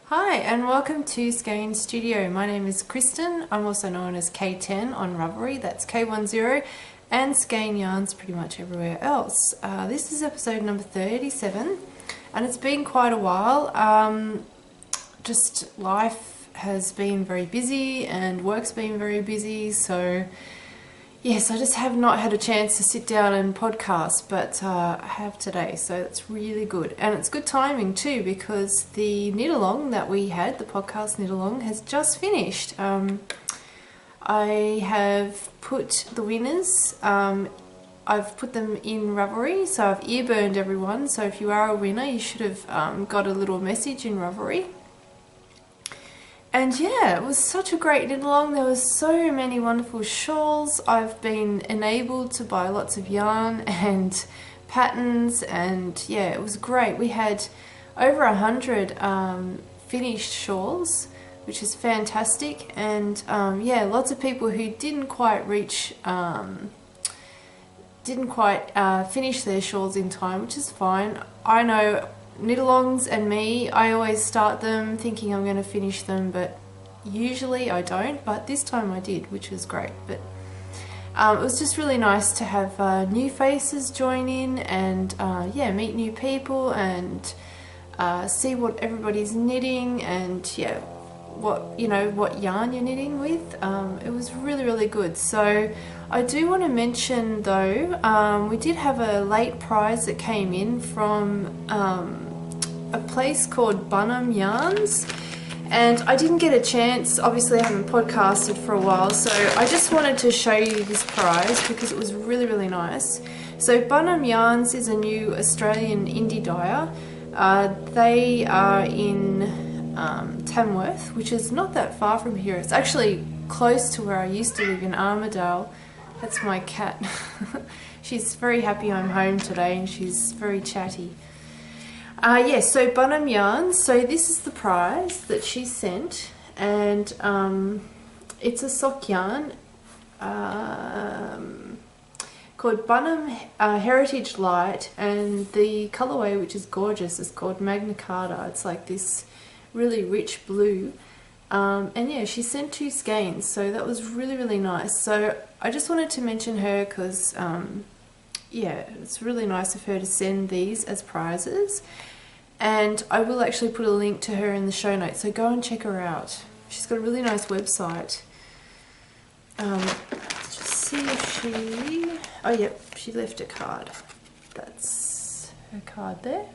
Hi and welcome to Skein Studio. My name is Kristen. I'm also known as K10 on Ravelry, that's K10, and Skein Yarns pretty much everywhere else. This is episode number 37 and it's been quite a while. Just life has been very busy and work's been very busy, so yes, I just have not had a chance to sit down and podcast, but I have today, so that's really good. And it's good timing too, because the knit-along that we had, the podcast knit-along, has just finished. I have put the winners, I've put them in Ravelry, so I've ear-burned everyone, so if you are a winner, you should have got a little message in Ravelry. And yeah, it was such a great knit-along. There was so many wonderful shawls. I've been enabled to buy lots of yarn and patterns, and yeah, it was great. We had over 100 finished shawls, which is fantastic. And yeah, lots of people who didn't quite reach, finish their shawls in time, which is fine. I know knit-alongs and me, I always start them thinking I'm going to finish them, but usually I don't, but this time I did, which was great. But it was just really nice to have new faces join in and yeah, meet new people and see what everybody's knitting and yeah, what yarn you're knitting with. It was really good. So I do want to mention though, we did have a late prize that came in from a place called Bunham Yarns, and I didn't get a chance, obviously I haven't podcasted for a while, so I just wanted to show you this prize because it was really nice. So Bunham Yarns is a new Australian indie dyer. They are in Tamworth, which is not that far from here. It's actually close to where I used to live in Armidale. That's my cat. She's very happy I'm home today and she's very chatty. Yes, so Bunham Yarns, so this is the prize that she sent, and it's a sock yarn called Bunham Heritage Light, and the colourway, which is gorgeous, is called Magna Carta. It's like this really rich blue, and yeah, she sent 2 skeins, so that was really nice. So I just wanted to mention her because yeah, it's really nice of her to send these as prizes, and I will actually put a link to her in the show notes, so go and check her out. She's got a really nice website. Let's just see if she... oh yep, she left a card. That's her card there.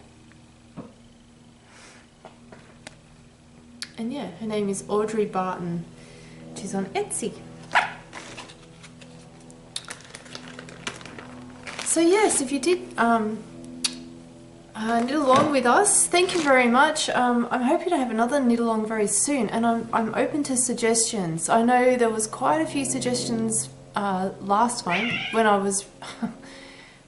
And yeah, her name is Audrey Barton. She's on Etsy. So yes, if you did knit along with us, thank you very much. I'm hoping to have another knit along very soon, and I'm open to suggestions. I know there was quite a few suggestions last time when I was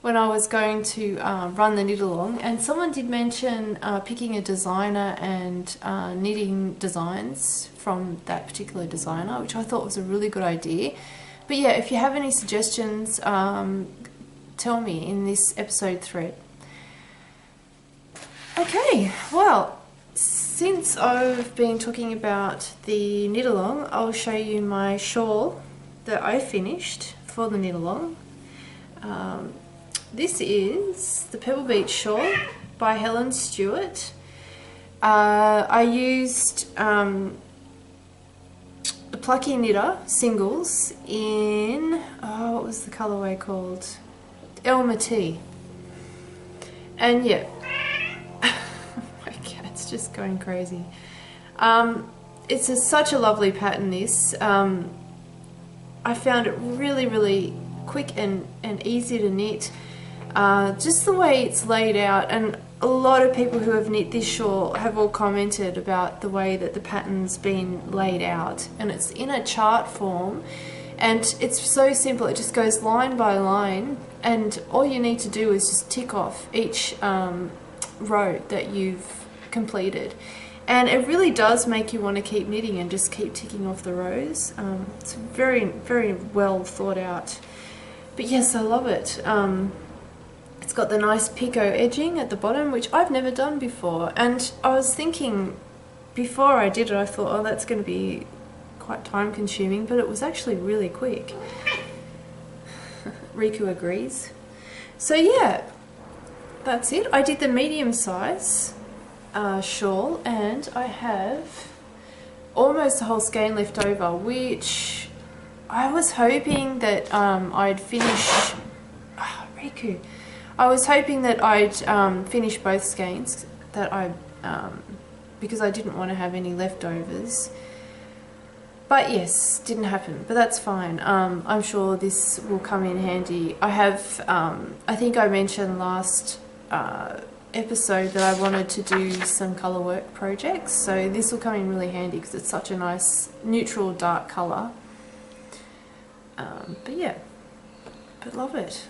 when I was going to run the knit along, and someone did mention picking a designer and knitting designs from that particular designer, which I thought was a really good idea. But yeah, if you have any suggestions, tell me in this episode thread. Okay, well, since I've been talking about the knit along, I'll show you my shawl that I finished for the knit along. This is the Pebble Beach shawl by Helen Stewart. I used the Plucky Knitter singles in, what was the colourway called? Elmer Tea. And yeah, my cat's just going crazy. It's such a lovely pattern, this. I found it really quick and easy to knit. Just the way it's laid out, and a lot of people who have knit this shawl have all commented about the way that the pattern's been laid out, and it's in a chart form. And it's so simple, it just goes line by line, and all you need to do is just tick off each row that you've completed. And it really does make you want to keep knitting and just keep ticking off the rows. It's very well thought out. But yes, I love it. It's got the nice picot edging at the bottom, which I've never done before. And I was thinking, before I did it I thought, oh, that's going to be quite time consuming, but it was actually really quick. Riku agrees. So yeah, that's it. I did the medium size shawl, and I have almost the whole skein left over, which I was hoping that I'd finish. Riku. I was hoping that I'd finish both skeins, because I didn't want to have any leftovers. But yes, didn't happen, but that's fine. I'm sure this will come in handy. I have, I think I mentioned last episode that I wanted to do some colour work projects, so this will come in really handy because it's such a nice neutral dark colour. But yeah, but love it.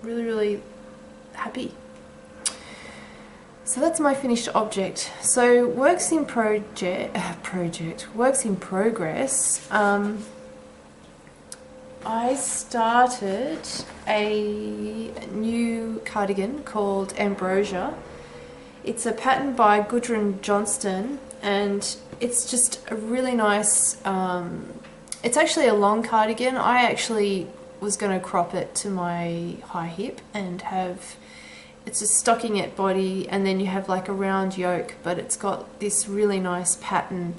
Really, really happy. So that's my finished object. So works in progress. I started a new cardigan called Ambrosia. It's a pattern by Gudrun Johnston, and it's just a really nice, it's actually a long cardigan. I actually was going to crop it to my high hip and have, it's a stockinette body, and then you have like a round yoke, but it's got this really nice pattern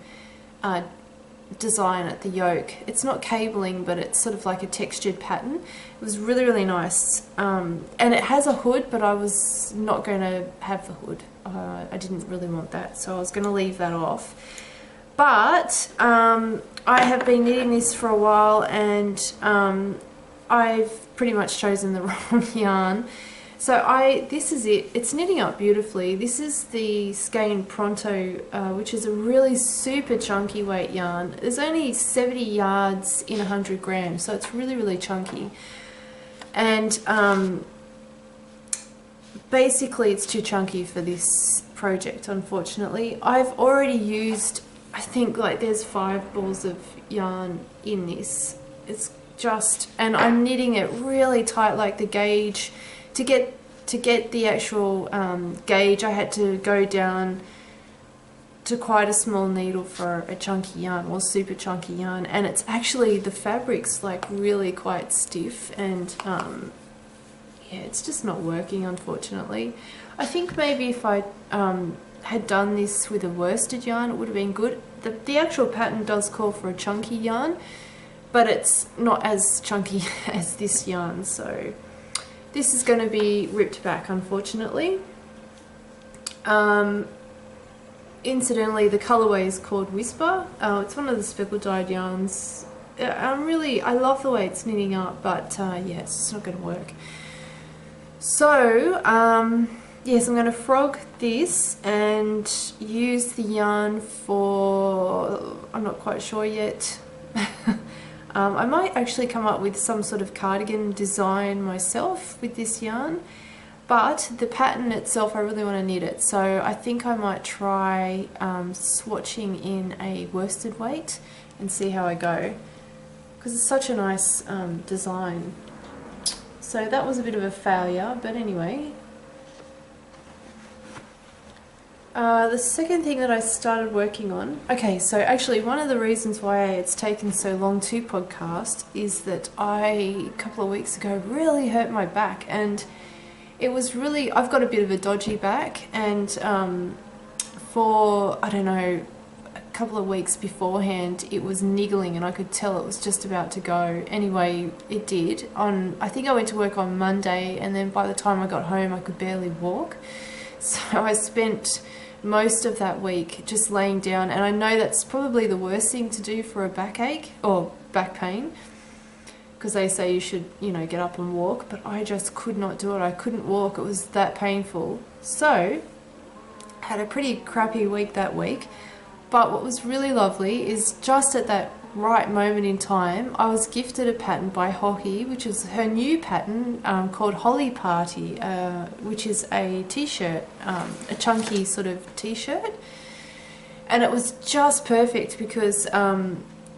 design at the yoke. It's not cabling, but it's sort of like a textured pattern. It was really, really nice. And it has a hood, but I was not going to have the hood. I didn't really want that, so I was going to leave that off. But I have been knitting this for a while, and I've pretty much chosen the wrong yarn. So this is it. It's knitting up beautifully. This is the Skein Pronto, which is a really super chunky weight yarn. There's only 70 yards in 100 grams, so it's really, really chunky. And basically it's too chunky for this project, unfortunately. I've already used, I think, like there's 5 balls of yarn in this. It's just, and I'm knitting it really tight, like the gauge. To get the actual gauge, I had to go down to quite a small needle for a chunky yarn, or super chunky yarn, and it's actually, the fabric's like really quite stiff, and yeah, it's just not working, unfortunately. I think maybe if I had done this with a worsted yarn, it would have been good. The actual pattern does call for a chunky yarn, but it's not as chunky as this yarn, so this is going to be ripped back, unfortunately. Incidentally, the colourway is called Whisper. It's one of the speckle dyed yarns. I love the way it's knitting up, but yeah, it's just not going to work. So, yes, I'm going to frog this and use the yarn for, I'm not quite sure yet. I might actually come up with some sort of cardigan design myself with this yarn, but the pattern itself, I really want to knit it, so I think I might try swatching in a worsted weight and see how I go, because it's such a nice design. So that was a bit of a failure, but anyway. The second thing that I started working on, okay, so actually one of the reasons why it's taken so long to podcast is that a couple of weeks ago, really hurt my back, and it was really, I've got a bit of a dodgy back, and for, I don't know, a couple of weeks beforehand, it was niggling, and I could tell it was just about to go. Anyway, it did. I think I went to work on Monday, and then by the time I got home, I could barely walk. So I spent most of that week just laying down, and I know that's probably the worst thing to do for a backache or back pain, because they say you should, you know, get up and walk, but I just could not do it. I couldn't walk, it was that painful. So I had a pretty crappy week that week, but what was really lovely is just at that right moment in time, I was gifted a pattern by Hockey, which is her new pattern called Holly Party, which is a t-shirt, a chunky sort of t-shirt, and it was just perfect because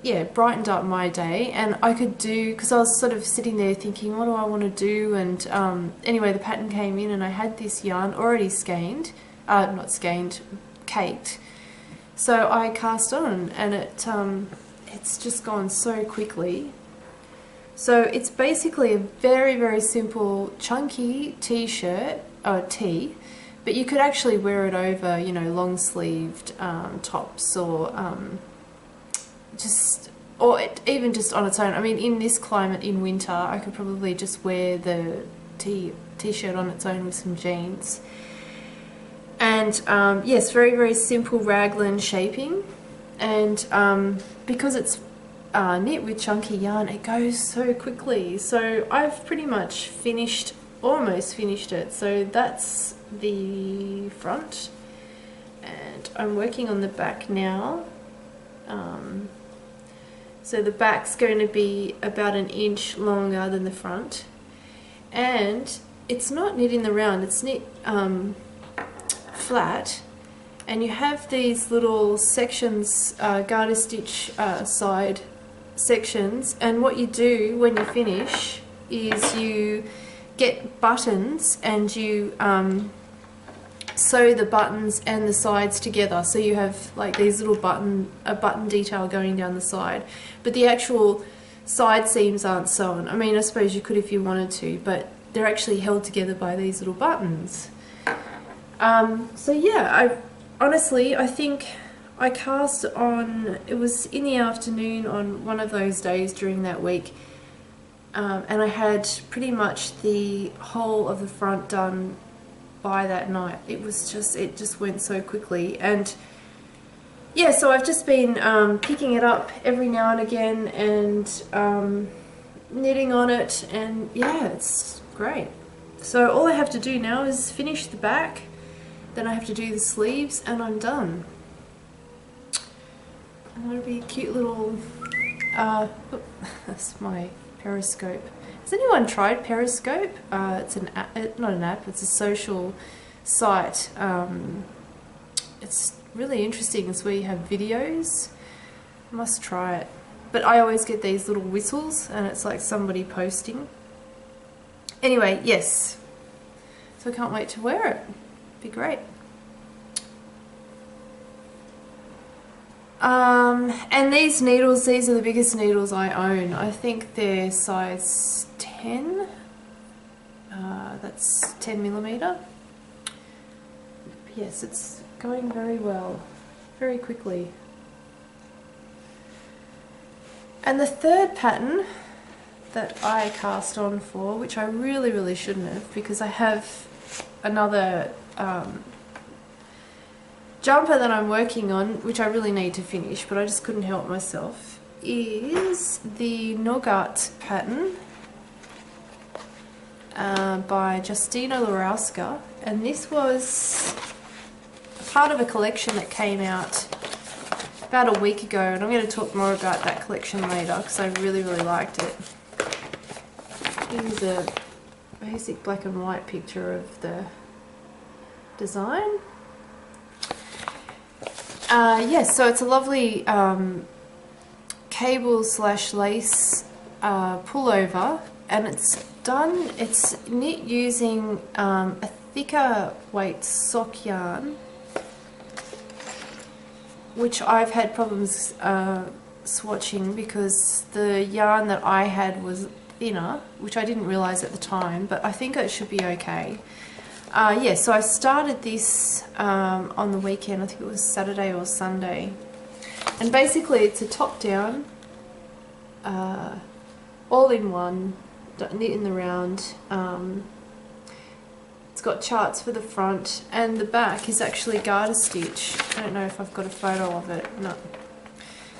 yeah, it brightened up my day, and I could do, because I was sort of sitting there thinking, what do I want to do, and anyway, the pattern came in, and I had this yarn already skeined, not skeined, caked, So I cast on, and it's just gone so quickly. So it's basically a very, very simple chunky t-shirt, or tee, but you could actually wear it over, you know, long-sleeved tops, or even just on its own. I mean, in this climate, in winter, I could probably just wear the t-shirt on its own with some jeans. And yes, very, very simple raglan shaping, and because it's knit with chunky yarn, it goes so quickly. So I've pretty much almost finished it. So that's the front, and I'm working on the back now. So the back's going to be about an inch longer than the front, and it's not knit in the round, it's knit flat, and you have these little sections, garter stitch side sections, and what you do when you finish is you get buttons and you sew the buttons and the sides together, so you have like these little button detail going down the side, but the actual side seams aren't sewn. I mean, I suppose you could if you wanted to, but they're actually held together by these little buttons. So yeah, I think I cast on, it was in the afternoon on one of those days during that week, and I had pretty much the whole of the front done by that night. It just went so quickly. And yeah, so I've just been picking it up every now and again and knitting on it, and yeah, it's great. So all I have to do now is finish the back, then I have to do the sleeves, and I'm done. And that'll be a cute little that's my Periscope. Has anyone tried Periscope? It's an app, not an app, it's a social site. It's really interesting. It's where you have videos. I must try it. But I always get these little whistles, and it's like somebody posting. Anyway, yes. So I can't wait to wear it. Be great. And these needles, these are the biggest needles I own. I think they're size 10. That's 10mm. Yes, it's going very well, very quickly. And the third pattern that I cast on for, which I really, really shouldn't have, because I have another jumper that I'm working on, which I really need to finish, but I just couldn't help myself, is the Nugget pattern by Justina Lorowska, and this was part of a collection that came out about a week ago, and I'm going to talk more about that collection later because I really, really liked it. Here's a basic black and white picture of the design. Yes, so it's a lovely cable / lace pullover, and it's knit using a thicker weight sock yarn, which I've had problems swatching because the yarn that I had was thinner, which I didn't realise at the time, but I think it should be okay. Yeah, so I started this on the weekend, I think it was Saturday or Sunday, and basically it's a top down, all in one, knit in the round. It's got charts for the front, and the back is actually garter stitch. I don't know if I've got a photo of it, no.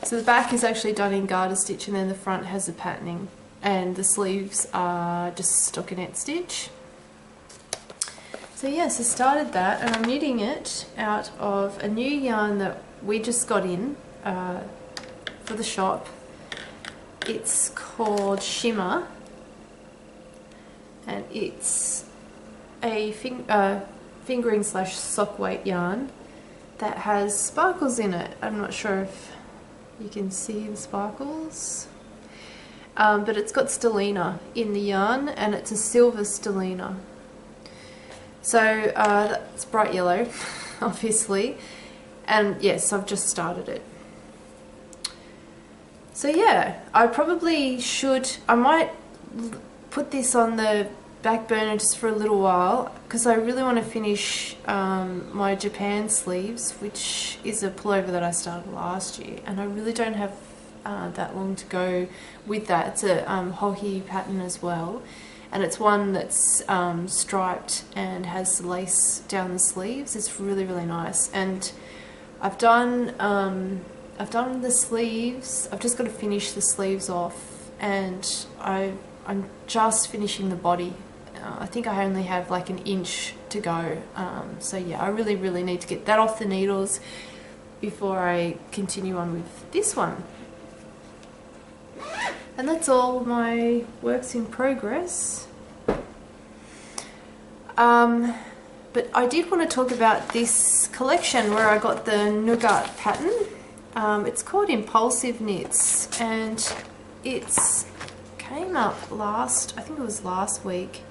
So the back is actually done in garter stitch, and then the front has the patterning, and the sleeves are just stockinette stitch. So yes, I started that, and I'm knitting it out of a new yarn that we just got in for the shop. It's called Shimmer, and it's a fingering / sock weight yarn that has sparkles in it. I'm not sure if you can see the sparkles, but it's got stellina in the yarn, and it's a silver stellina. So that's bright yellow, obviously, And yes, I've just started it. So yeah, I probably should, I might put this on the back burner just for a little while, because I really want to finish my Japan sleeves, which is a pullover that I started last year, and I really don't have that long to go with that. It's a hoki pattern as well, and it's one that's striped and has lace down the sleeves. It's really, really nice. And I've done the sleeves. I've just got to finish the sleeves off, and I'm just finishing the body. I think I only have like an inch to go. So yeah, I really, really need to get that off the needles before I continue on with this one. And that's all my works in progress. But I did want to talk about this collection where I got the Nugget pattern. It's called Impulsive Knits, and it's came up I think it was last week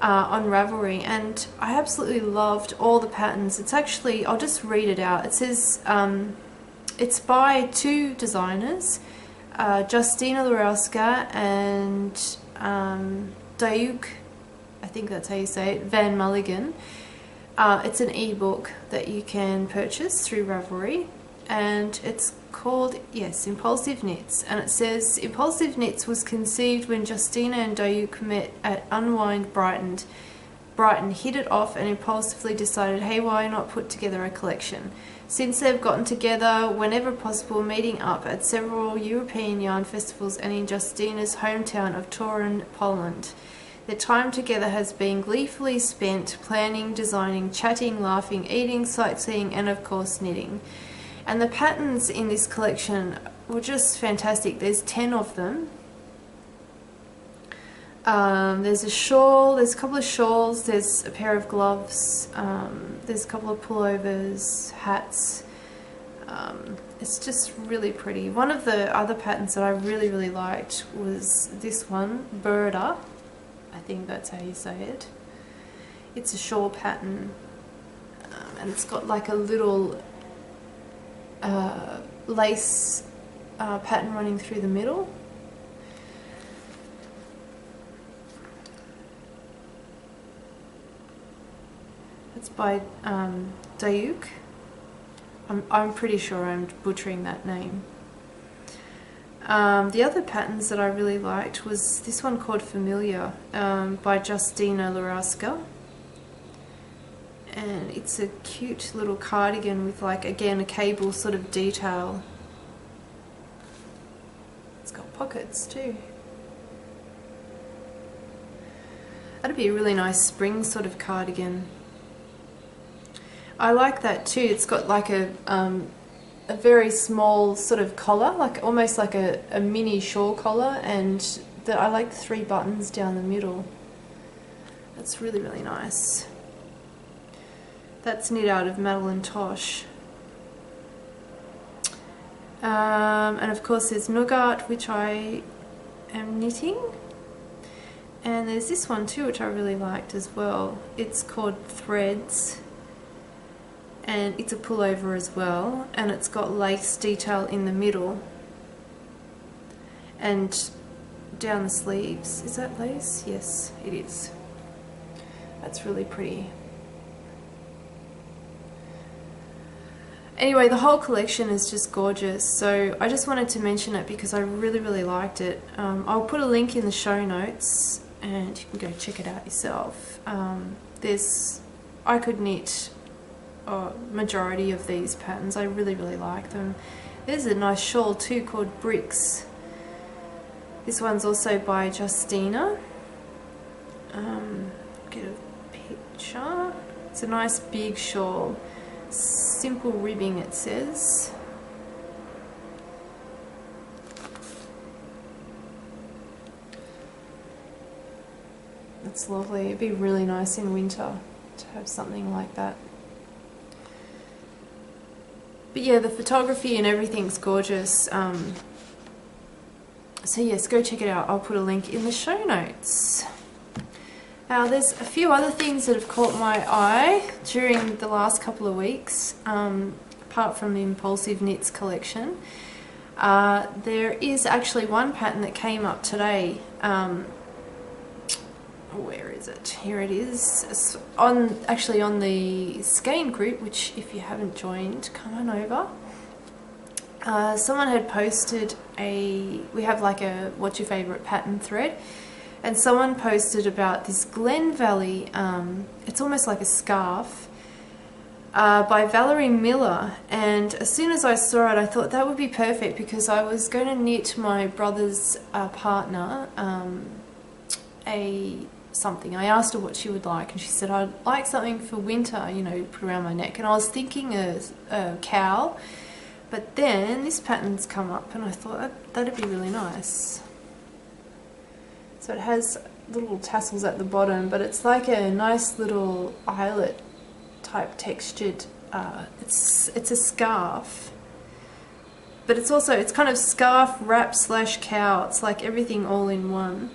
on Ravelry, and I absolutely loved all the patterns. It's actually, I'll just read it out. It says it's by two designers, Justina Lurowska and Dayuk, I think that's how you say it, Van Mulligan. It's an ebook that you can purchase through Ravelry, and it's called, yes, Impulsive Knits. And it says, Impulsive Knits was conceived when Justina and Dayuk met at Unwind Brighton, hit it off, and impulsively decided, hey, why not put together a collection? Since they've gotten together whenever possible, meeting up at several European yarn festivals and in Justina's hometown of Torun, Poland. Their time together has been gleefully spent planning, designing, chatting, laughing, eating, sightseeing, and of course knitting. And the patterns in this collection were just fantastic. There's 10 of them. There's a shawl, there's a couple of shawls, there's a pair of gloves, there's a couple of pullovers, hats. It's just really pretty. One of the other patterns that I really, really liked was this one, Birda. I think that's how you say it. It's a shawl pattern, and it's got like a little lace pattern running through the middle. It's by Dayuk. I'm pretty sure I'm butchering that name. The other patterns that I really liked was this one called Familiar by Justina Lurowska. And it's a cute little cardigan with, like, again, a cable sort of detail. It's got pockets too. That'd be a really nice spring sort of cardigan. I like that too. It's got like a very small sort of collar, like almost like a mini shawl collar, and I like the 3 buttons down the middle. That's really, really nice. That's knit out of Madeline Tosh. And of course there's Nugget, which I am knitting. And there's this one too, which I really liked as well. It's called Threads. And it's a pullover as well. And it's got lace detail in the middle. And down the sleeves. Is that lace? Yes, it is. That's really pretty. Anyway, the whole collection is just gorgeous, so I just wanted to mention it because I really, really liked it. I'll put a link in the show notes and you can go check it out yourself. I could knit a majority of these patterns. I really, really like them. There's a nice shawl too called Bricks. This one's also by Justina. Get a picture. It's a nice big shawl. Simple ribbing, it says. That's lovely. It'd be really nice in winter to have something like that. But yeah, the photography and everything's gorgeous. So yes, go check it out. I'll put a link in the show notes. Now there's a few other things that have caught my eye during the last couple of weeks, apart from the Impulsive Knits collection. There is actually one pattern that came up today. Where is it? Here it is. It's actually on the Skein group, which if you haven't joined, come on over. Someone had posted we have like a what's your favourite pattern thread, and someone posted about this Glen Valley, it's almost like a scarf, by Valerie Miller, and as soon as I saw it I thought that would be perfect because I was going to knit my brother's partner something. I asked her what she would like and she said I'd like something for winter, you know, put around my neck, and I was thinking a cowl, but then this pattern's come up and I thought that'd be really nice. So it has little tassels at the bottom, but it's like a nice little eyelet type textured, it's a scarf, but it's kind of scarf wrap slash cowl. It's like everything all in one.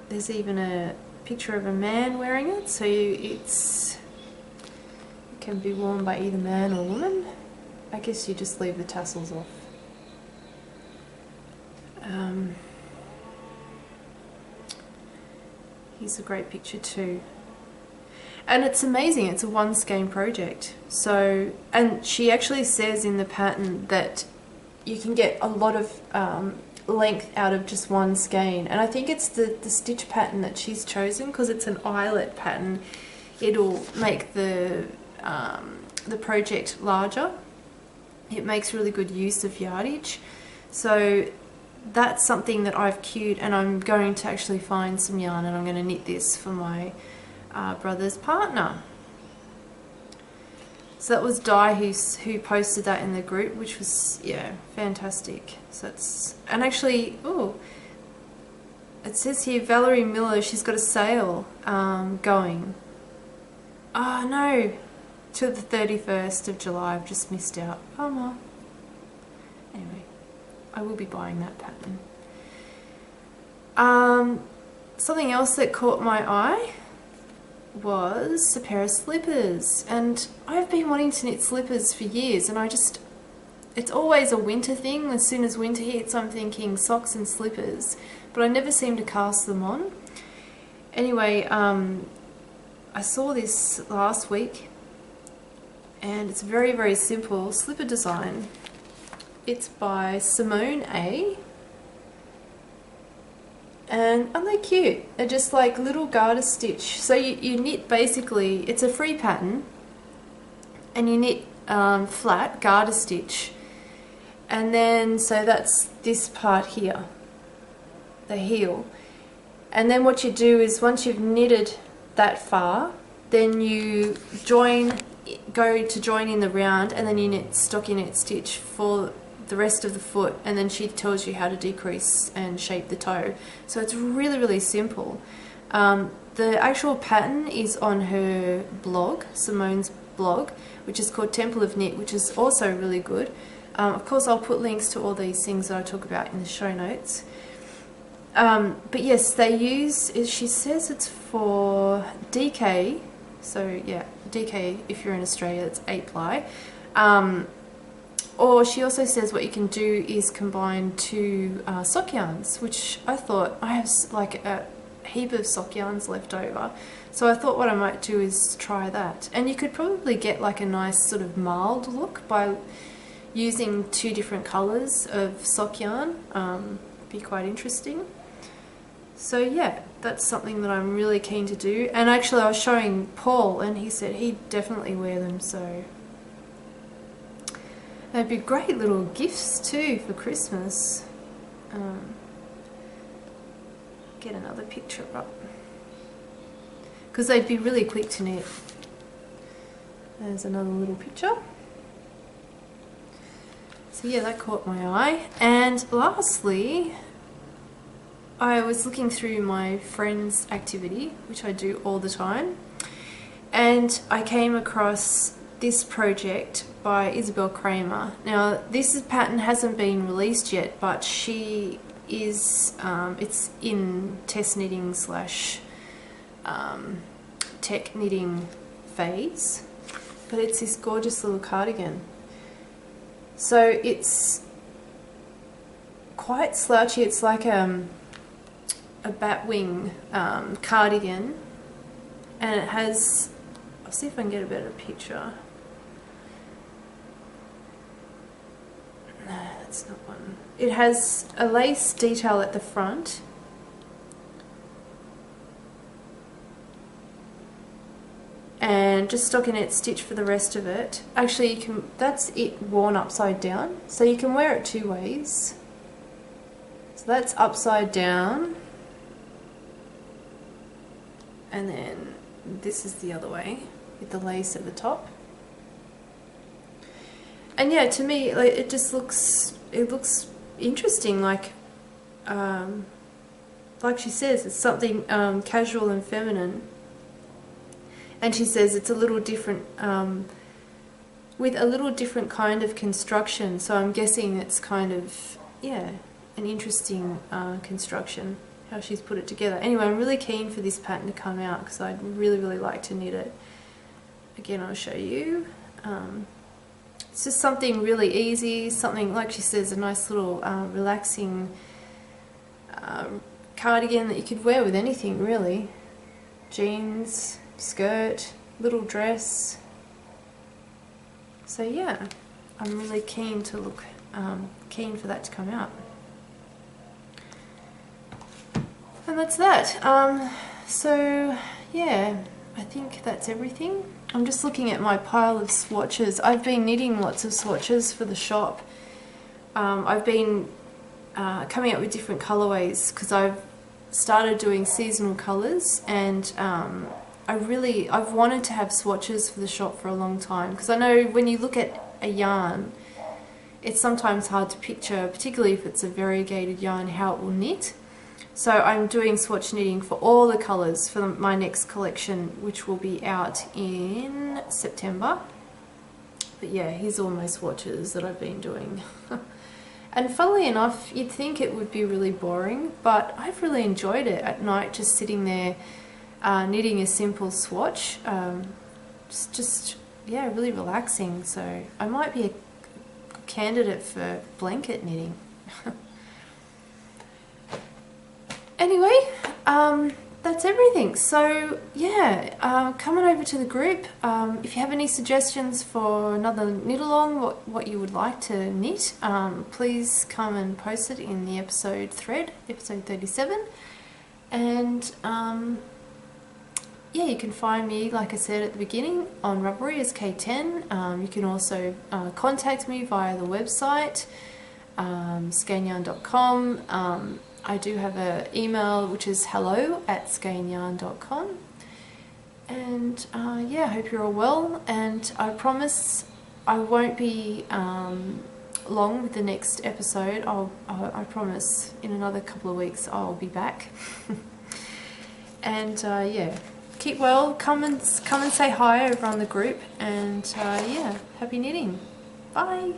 There's even a picture of a man wearing it, so it can be worn by either man or woman. I guess you just leave the tassels off. Here's a great picture too. And it's amazing, it's a one skein project. So, and she actually says in the pattern that you can get a lot of length out of just one skein, and I think it's the stitch pattern that she's chosen because it's an eyelet pattern. It'll make the project larger. It makes really good use of yardage. So that's something that I've queued, and I'm going to actually find some yarn and I'm going to knit this for my brother's partner. So that was Di who posted that in the group, which was, yeah, fantastic. So it's, and actually, oh, it says here Valerie Miller, she's got a sale going. Oh no, till the 31st of July. I've just missed out. Oh well. Anyway, I will be buying that pattern. Something else that caught my eye was a pair of slippers, and I've been wanting to knit slippers for years, and it's always a winter thing. As soon as winter hits I'm thinking socks and slippers, but I never seem to cast them on. Anyway, I saw this last week and it's a very, very simple slipper design. It's by Simone A. And aren't they cute? They're just like little garter stitch. So you knit basically, it's a free pattern, and you knit flat garter stitch, and then so that's this part here, the heel, and then what you do is once you've knitted that far, then you go to join in the round, and then you knit stockinette stitch for the rest of the foot, and then she tells you how to decrease and shape the toe. So it's really, really simple. The actual pattern is on her blog, Simone's blog, which is called Temple of Knit, which is also really good. Of course I'll put links to all these things that I talk about in the show notes. But yes, they use, she says it's for DK, so yeah, DK if you're in Australia, it's 8-ply. Or she also says what you can do is combine two sock yarns, which I thought, I have like a heap of sock yarns left over, so I thought what I might do is try that. And you could probably get like a nice sort of mild look by using two different colours of sock yarn. Be quite interesting. So yeah, that's something that I'm really keen to do. And actually I was showing Paul and he said he'd definitely wear them, so they'd be great little gifts too for Christmas. Get another picture up, because they'd be really quick to knit. There's another little picture. So yeah, that caught my eye. And lastly, I was looking through my friends' activity, which I do all the time, and I came across this project by Isabel Kramer. Now this pattern hasn't been released yet, but she is, it's in test knitting slash tech knitting phase, but it's this gorgeous little cardigan. So it's quite slouchy. It's like a batwing cardigan, and it has, I'll see if I can get a better picture. No, that's not one. It has a lace detail at the front, and just stockinette stitch for the rest of it. Actually, you can, that's it worn upside down, so you can wear it two ways. So that's upside down, and then this is the other way with the lace at the top. And yeah, to me, like, it just looks, it looks interesting. Like she says, it's something casual and feminine. And she says it's a little different, with a little different kind of construction. So I'm guessing it's kind of, yeah, an interesting construction, how she's put it together. Anyway, I'm really keen for this pattern to come out because I'd really like to knit it. Again, I'll show you. It's just something really easy, something, like she says, a nice little relaxing cardigan that you could wear with anything really. Jeans, skirt, little dress. So yeah, I'm really keen to look, keen for that to come out. And that's that. So yeah, I think that's everything. I'm just looking at my pile of swatches. I've been knitting lots of swatches for the shop. I've been coming up with different colorways because I've started doing seasonal colors, and I've wanted to have swatches for the shop for a long time, because I know when you look at a yarn, it's sometimes hard to picture, particularly if it's a variegated yarn, how it will knit. So I'm doing swatch knitting for all the colours for my next collection, which will be out in September. But yeah, here's all my swatches that I've been doing. And funnily enough, you'd think it would be really boring, but I've really enjoyed it at night, just sitting there knitting a simple swatch. Just yeah, really relaxing. So I might be a candidate for blanket knitting. Anyway, that's everything. So yeah, come on over to the group. If you have any suggestions for another knit along, what you would like to knit, please come and post it in the episode thread, episode 37. And yeah, you can find me, like I said at the beginning, on Ravelry as K10. You can also contact me via the website, skeineyarn.com. I do have an email which is hello@skeineyarn.com. And yeah, I hope you're all well, and I promise I won't be long with the next episode. I promise in another couple of weeks I'll be back. And yeah, keep well, come and say hi over on the group, and yeah, happy knitting. Bye.